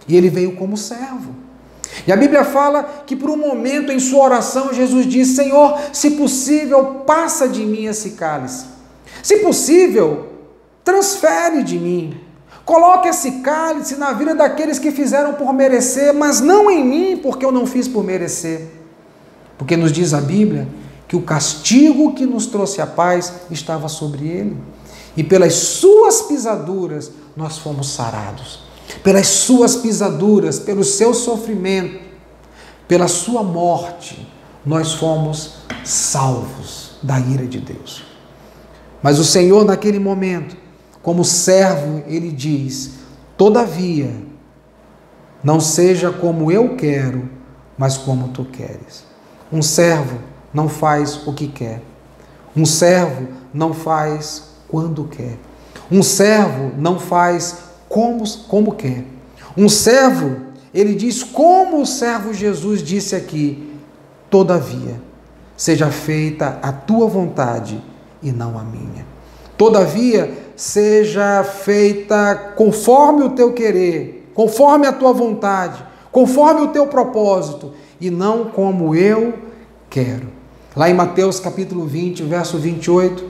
E ele veio como servo. E a Bíblia fala que por um momento em sua oração, Jesus disse: Senhor, se possível, passa de mim esse cálice. Se possível, transfere de mim. Coloque esse cálice na vida daqueles que fizeram por merecer, mas não em mim, porque eu não fiz por merecer. Porque nos diz a Bíblia que o castigo que nos trouxe a paz estava sobre ele. E pelas suas pisaduras nós fomos sarados. Pelas suas pisaduras, pelo seu sofrimento, pela sua morte, nós fomos salvos da ira de Deus. Mas o Senhor, naquele momento, como servo, ele diz: todavia, não seja como eu quero, mas como tu queres. Um servo não faz o que quer. Um servo não faz quando quer. Um servo não faz como quer. Um servo, ele diz como o servo Jesus disse aqui: todavia, seja feita a tua vontade e não a minha. Todavia, seja feita conforme o teu querer, conforme a tua vontade, conforme o teu propósito, e não como eu quero. Lá em Mateus capítulo 20, verso 28,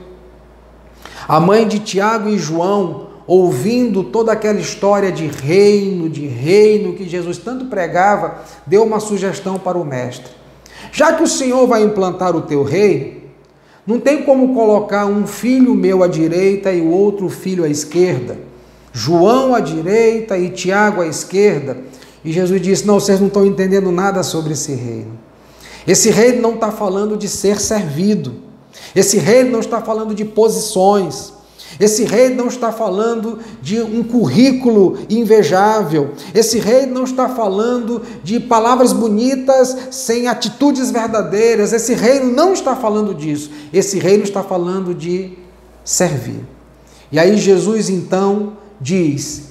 a mãe de Tiago e João, ouvindo toda aquela história de reino que Jesus tanto pregava, deu uma sugestão para o mestre: já que o Senhor vai implantar o teu reino, não tem como colocar um filho meu à direita e o outro filho à esquerda, João à direita e Tiago à esquerda. E Jesus disse: não, vocês não estão entendendo nada sobre esse reino. Esse reino não está falando de ser servido. Esse reino não está falando de posições. Esse reino não está falando de um currículo invejável. Esse reino não está falando de palavras bonitas sem atitudes verdadeiras. Esse reino não está falando disso. Esse reino está falando de servir. E aí Jesus então diz: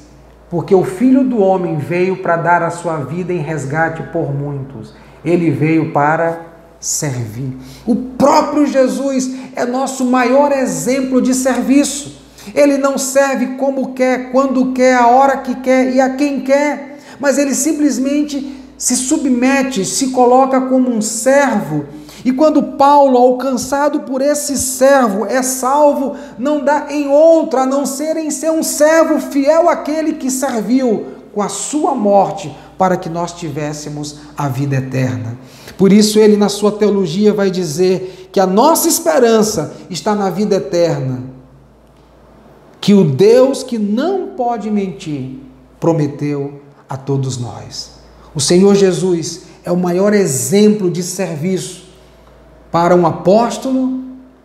porque o Filho do Homem veio para dar a sua vida em resgate por muitos. Ele veio para servir. O próprio Jesus é nosso maior exemplo de serviço. Ele não serve como quer, quando quer, a hora que quer e a quem quer, mas ele simplesmente se submete, se coloca como um servo. E quando Paulo, alcançado por esse servo, é salvo, não dá em outra a não ser em ser um servo fiel àquele que serviu com a sua morte para que nós tivéssemos a vida eterna. Por isso ele, na sua teologia, vai dizer que a nossa esperança está na vida eterna, que o Deus que não pode mentir prometeu a todos nós. O Senhor Jesus é o maior exemplo de serviço para um apóstolo,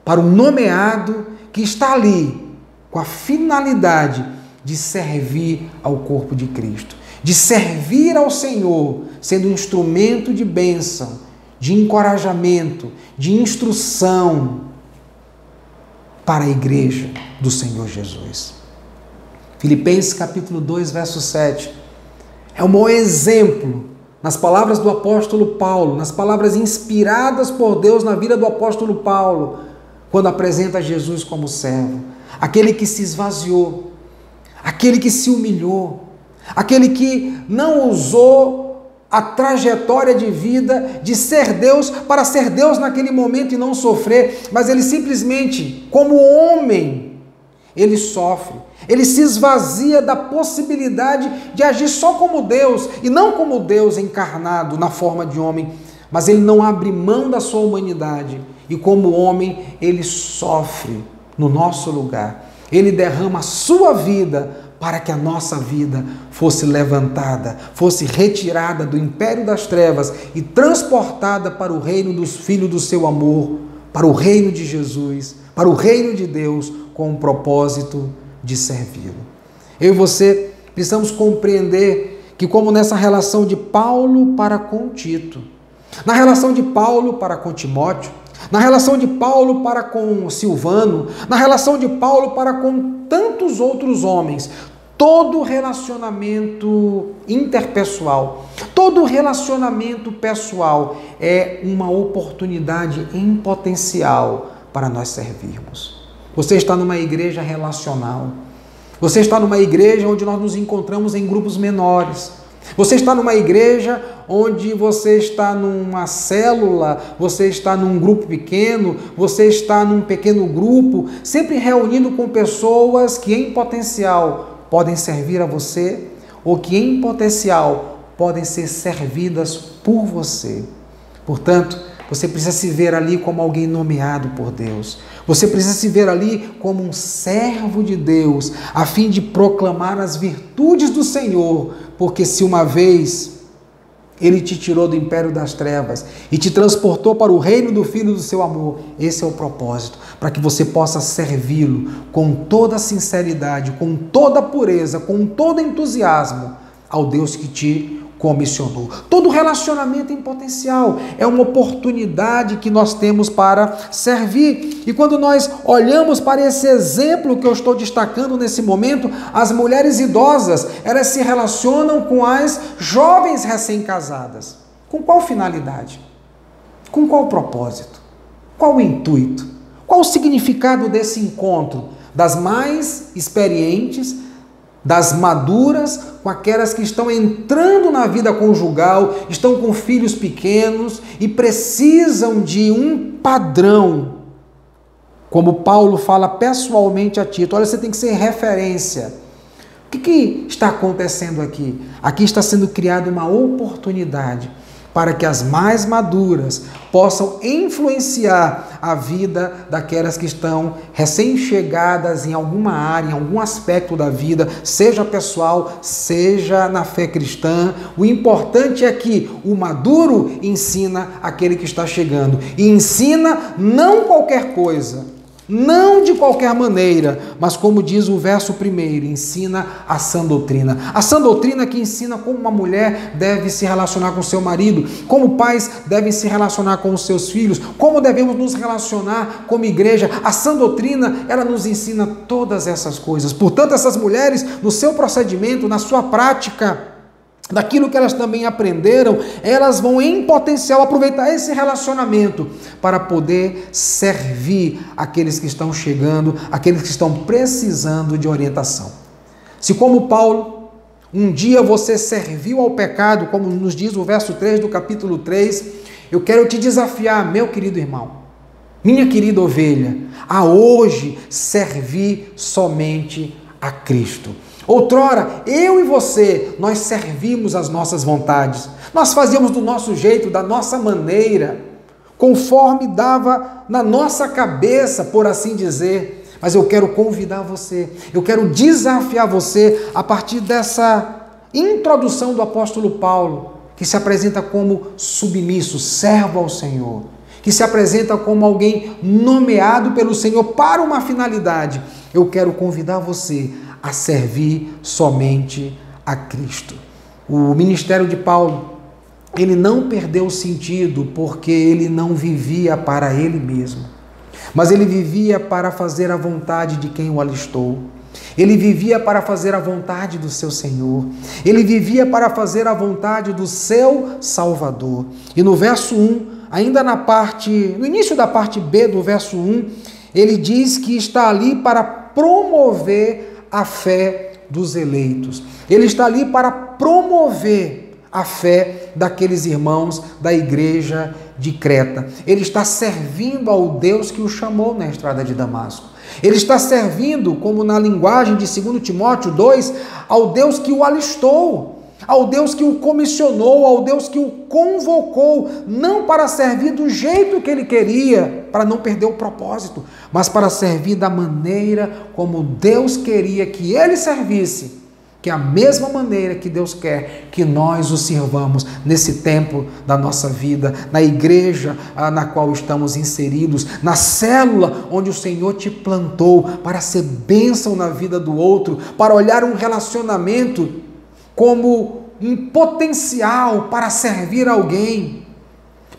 para um nomeado que está ali com a finalidade de servir ao corpo de Cristo, de servir ao Senhor, sendo um instrumento de bênção, de encorajamento, de instrução para a igreja do Senhor Jesus. Filipenses capítulo 2, verso 7, é o maior exemplo, nas palavras do apóstolo Paulo, nas palavras inspiradas por Deus na vida do apóstolo Paulo, quando apresenta Jesus como servo, aquele que se esvaziou, aquele que se humilhou, aquele que não usou a trajetória de vida de ser Deus para ser Deus naquele momento e não sofrer, mas ele simplesmente, como homem, ele sofre, ele se esvazia da possibilidade de agir só como Deus e não como Deus encarnado na forma de homem, mas ele não abre mão da sua humanidade e como homem ele sofre no nosso lugar, ele derrama a sua vida para que a nossa vida fosse levantada, fosse retirada do império das trevas e transportada para o reino dos filhos do seu amor, para o reino de Jesus, para o reino de Deus, com o propósito de servi-lo. Eu e você precisamos compreender que, como nessa relação de Paulo para com Tito, na relação de Paulo para com Timóteo, na relação de Paulo para com Silvano, na relação de Paulo para com tantos outros homens, todo relacionamento interpessoal, todo relacionamento pessoal é uma oportunidade em potencial para nós servirmos. Você está numa igreja relacional. Você está numa igreja onde nós nos encontramos em grupos menores. Você está numa igreja onde você está numa célula, você está num grupo pequeno, você está num pequeno grupo, sempre reunindo com pessoas que em potencial podem servir a você ou que em potencial podem ser servidas por você. Portanto, você precisa se ver ali como alguém nomeado por Deus. Você precisa se ver ali como um servo de Deus, a fim de proclamar as virtudes do Senhor, porque se uma vez Ele te tirou do império das trevas e te transportou para o reino do Filho do seu amor, esse é o propósito, para que você possa servi-lo com toda sinceridade, com toda pureza, com todo entusiasmo ao Deus que te comissionou. Todo relacionamento em potencial é uma oportunidade que nós temos para servir. E quando nós olhamos para esse exemplo que eu estou destacando nesse momento, as mulheres idosas, elas se relacionam com as jovens recém-casadas. Com qual finalidade? Com qual propósito? Qual o intuito? Qual o significado desse encontro? Das mais experientes, das maduras, com aquelas que estão entrando na vida conjugal, estão com filhos pequenos e precisam de um padrão. Como Paulo fala pessoalmente a Tito, olha, você tem que ser referência. O que está acontecendo aqui? Aqui está sendo criada uma oportunidade para que as mais maduras possam influenciar a vida daquelas que estão recém-chegadas em alguma área, em algum aspecto da vida, seja pessoal, seja na fé cristã. O importante é que o maduro ensina aquele que está chegando. E ensina não qualquer coisa, não de qualquer maneira, mas como diz o verso 1, ensina a sã doutrina. A sã doutrina que ensina como uma mulher deve se relacionar com seu marido, como pais devem se relacionar com os seus filhos, como devemos nos relacionar como igreja. A sã doutrina, ela nos ensina todas essas coisas. Portanto, essas mulheres, no seu procedimento, na sua prática, daquilo que elas também aprenderam, elas vão em potencial aproveitar esse relacionamento para poder servir aqueles que estão chegando, aqueles que estão precisando de orientação. Se como Paulo, um dia você serviu ao pecado, como nos diz o verso 3 do capítulo 3, eu quero te desafiar, meu querido irmão, minha querida ovelha, a hoje servir somente a Cristo. Outrora, eu e você, nós servimos as nossas vontades. Nós fazíamos do nosso jeito, da nossa maneira, conforme dava na nossa cabeça, por assim dizer. Mas eu quero convidar você, eu quero desafiar você a partir dessa introdução do apóstolo Paulo, que se apresenta como submisso, servo ao Senhor, que se apresenta como alguém nomeado pelo Senhor para uma finalidade. Eu quero convidar você a servir somente a Cristo. O ministério de Paulo, ele não perdeu o sentido porque ele não vivia para ele mesmo, mas ele vivia para fazer a vontade de quem o alistou. Ele vivia para fazer a vontade do seu Senhor. Ele vivia para fazer a vontade do seu Salvador. E no verso 1, ainda no início da parte B do verso 1, ele diz que está ali para promover a fé dos eleitos. Ele está ali para promover a fé daqueles irmãos da igreja de Creta. Ele está servindo ao Deus que o chamou na estrada de Damasco. Ele está servindo, como na linguagem de 2 Timóteo 2, ao Deus que o alistou, ao Deus que o comissionou, ao Deus que o convocou, não para servir do jeito que ele queria, para não perder o propósito, mas para servir da maneira como Deus queria que ele servisse, que é a mesma maneira que Deus quer que nós o sirvamos nesse tempo da nossa vida, na igreja na qual estamos inseridos, na célula onde o Senhor te plantou para ser bênção na vida do outro, para olhar um relacionamento como um potencial para servir alguém,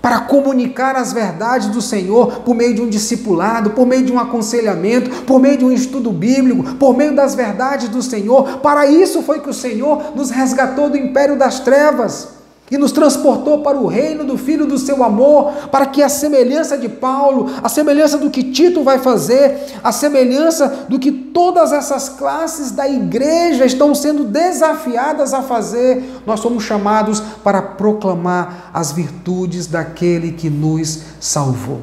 para comunicar as verdades do Senhor por meio de um discipulado, por meio de um aconselhamento, por meio de um estudo bíblico, por meio das verdades do Senhor. Para isso foi que o Senhor nos resgatou do império das trevas e nos transportou para o reino do Filho do seu amor, para que a semelhança de Paulo, a semelhança do que Tito vai fazer, a semelhança do que todas essas classes da igreja estão sendo desafiadas a fazer, nós somos chamados para proclamar as virtudes daquele que nos salvou.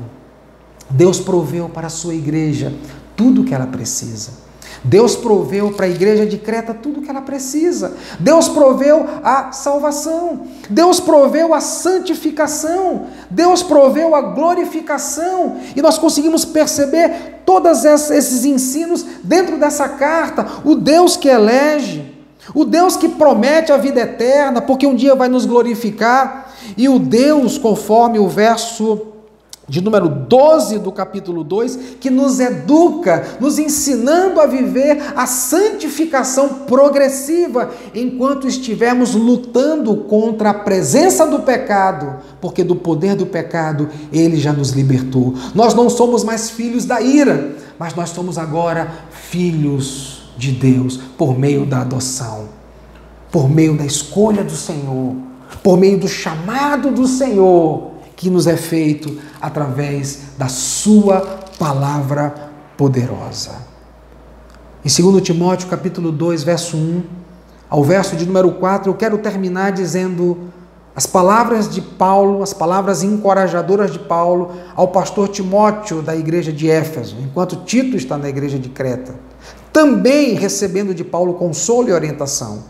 Deus proveu para a sua igreja tudo o que ela precisa. Deus proveu para a igreja de Creta tudo o que ela precisa. Deus proveu a salvação. Deus proveu a santificação. Deus proveu a glorificação. E nós conseguimos perceber todos esses ensinos dentro dessa carta. O Deus que elege, o Deus que promete a vida eterna, porque um dia vai nos glorificar. E o Deus, conforme o verso de número 12 do capítulo 2, que nos educa, nos ensinando a viver a santificação progressiva, enquanto estivermos lutando contra a presença do pecado, porque do poder do pecado ele já nos libertou. Nós não somos mais filhos da ira, mas nós somos agora filhos de Deus, por meio da adoção, por meio da escolha do Senhor, por meio do chamado do Senhor, que nos é feito através da sua palavra poderosa. Em 2 Timóteo capítulo 2, verso 1 ao verso de número 4, eu quero terminar dizendo as palavras de Paulo, as palavras encorajadoras de Paulo ao pastor Timóteo da igreja de Éfeso, enquanto Tito está na igreja de Creta, também recebendo de Paulo consolo e orientação.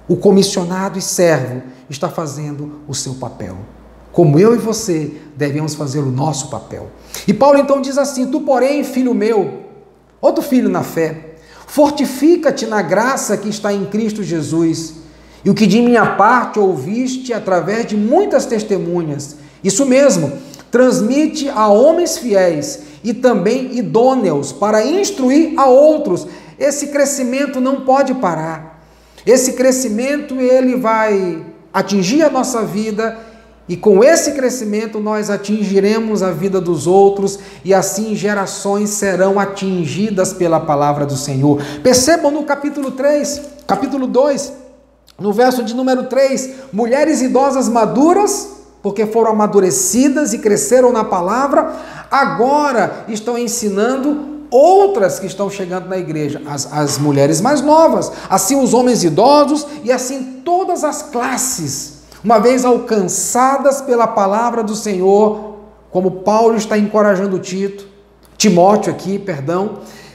O comissionado e servo está fazendo o seu papel, como eu e você devemos fazer o nosso papel. E Paulo então diz assim: tu, porém, filho meu, outro filho na fé, fortifica-te na graça que está em Cristo Jesus, e o que de minha parte ouviste através de muitas testemunhas, isso mesmo, transmite a homens fiéis e também idôneos para instruir a outros. Esse crescimento não pode parar. Esse crescimento ele vai atingir a nossa vida, e com esse crescimento nós atingiremos a vida dos outros, e assim gerações serão atingidas pela palavra do Senhor. Percebam no capítulo 2, no verso de número 3, mulheres idosas maduras, porque foram amadurecidas e cresceram na palavra, agora estão ensinando outras que estão chegando na igreja, as mulheres mais novas, assim os homens idosos e assim todas as classes, uma vez alcançadas pela palavra do Senhor, como Paulo está encorajando Timóteo,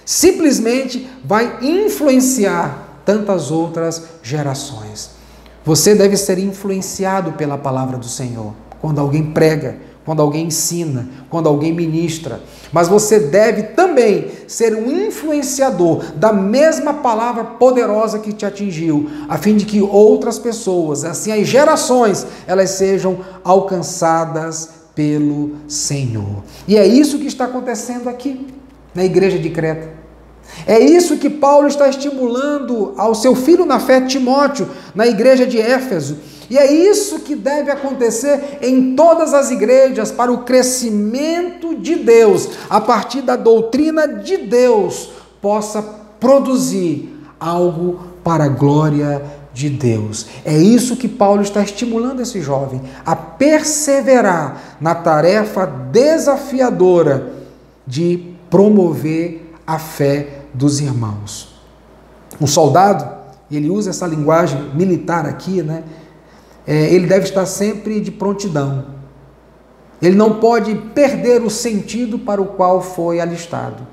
simplesmente vai influenciar tantas outras gerações. Você deve ser influenciado pela palavra do Senhor, quando alguém prega, quando alguém ensina, quando alguém ministra, mas você deve também ser um influenciador da mesma palavra poderosa que te atingiu, a fim de que outras pessoas, assim as gerações, elas sejam alcançadas pelo Senhor. E é isso que está acontecendo aqui na igreja de Creta. É isso que Paulo está estimulando ao seu filho na fé, Timóteo, na igreja de Éfeso. E é isso que deve acontecer em todas as igrejas, para o crescimento de Deus, a partir da doutrina de Deus, possa produzir algo para a glória de Deus. É isso que Paulo está estimulando esse jovem, a perseverar na tarefa desafiadora de promover a fé dos irmãos. Um soldado, ele usa essa linguagem militar aqui, ele deve estar sempre de prontidão. Ele não pode perder o sentido para o qual foi alistado.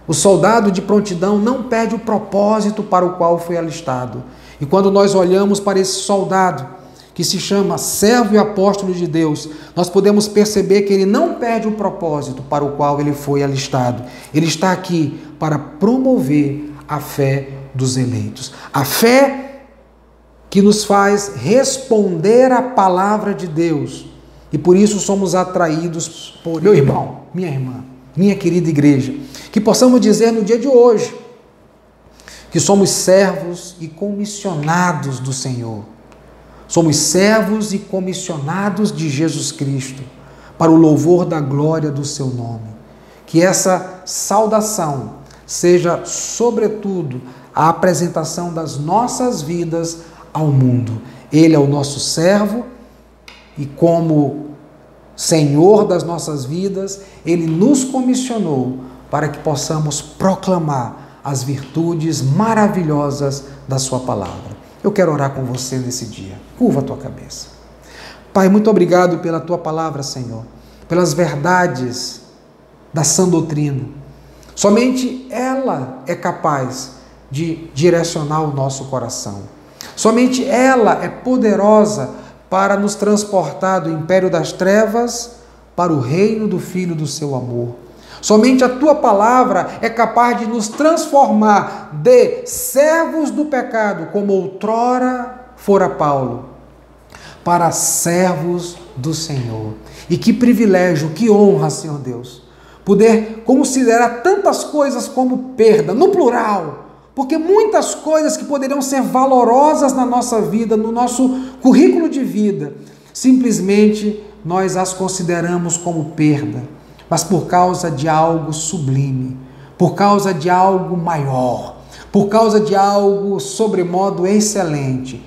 O soldado de prontidão não perde o propósito para o qual foi alistado. E quando nós olhamos para esse soldado, que se chama servo e apóstolo de Deus, nós podemos perceber que ele não perde o propósito para o qual ele foi alistado. Ele está aqui para promover a fé dos eleitos. A fé que nos faz responder à palavra de Deus. E por isso somos atraídos por meu irmão, minha irmã, minha querida igreja. Que possamos dizer no dia de hoje que somos servos e comissionados do Senhor. Somos servos e comissionados de Jesus Cristo, para o louvor da glória do seu nome. Que essa saudação seja, sobretudo, a apresentação das nossas vidas ao mundo. Ele é o nosso servo e, como Senhor das nossas vidas, Ele nos comissionou para que possamos proclamar as virtudes maravilhosas da sua palavra. Eu quero orar com você nesse dia. Curva a tua cabeça. Pai, muito obrigado pela tua palavra, Senhor, pelas verdades da sã doutrina. Somente ela é capaz de direcionar o nosso coração. Somente ela é poderosa para nos transportar do império das trevas para o reino do Filho do seu amor. Somente a tua palavra é capaz de nos transformar de servos do pecado, como outrora fora Paulo, para servos do Senhor. E que privilégio, que honra, Senhor Deus, poder considerar tantas coisas como perda, no plural, porque muitas coisas que poderiam ser valorosas na nossa vida, no nosso currículo de vida, simplesmente nós as consideramos como perda, mas por causa de algo sublime, por causa de algo maior, por causa de algo sobremodo excelente,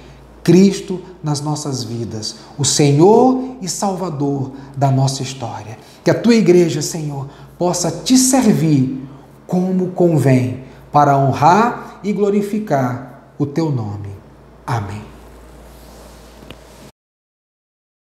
Cristo nas nossas vidas, o Senhor e Salvador da nossa história. Que a tua igreja, Senhor, possa te servir como convém, para honrar e glorificar o teu nome. Amém.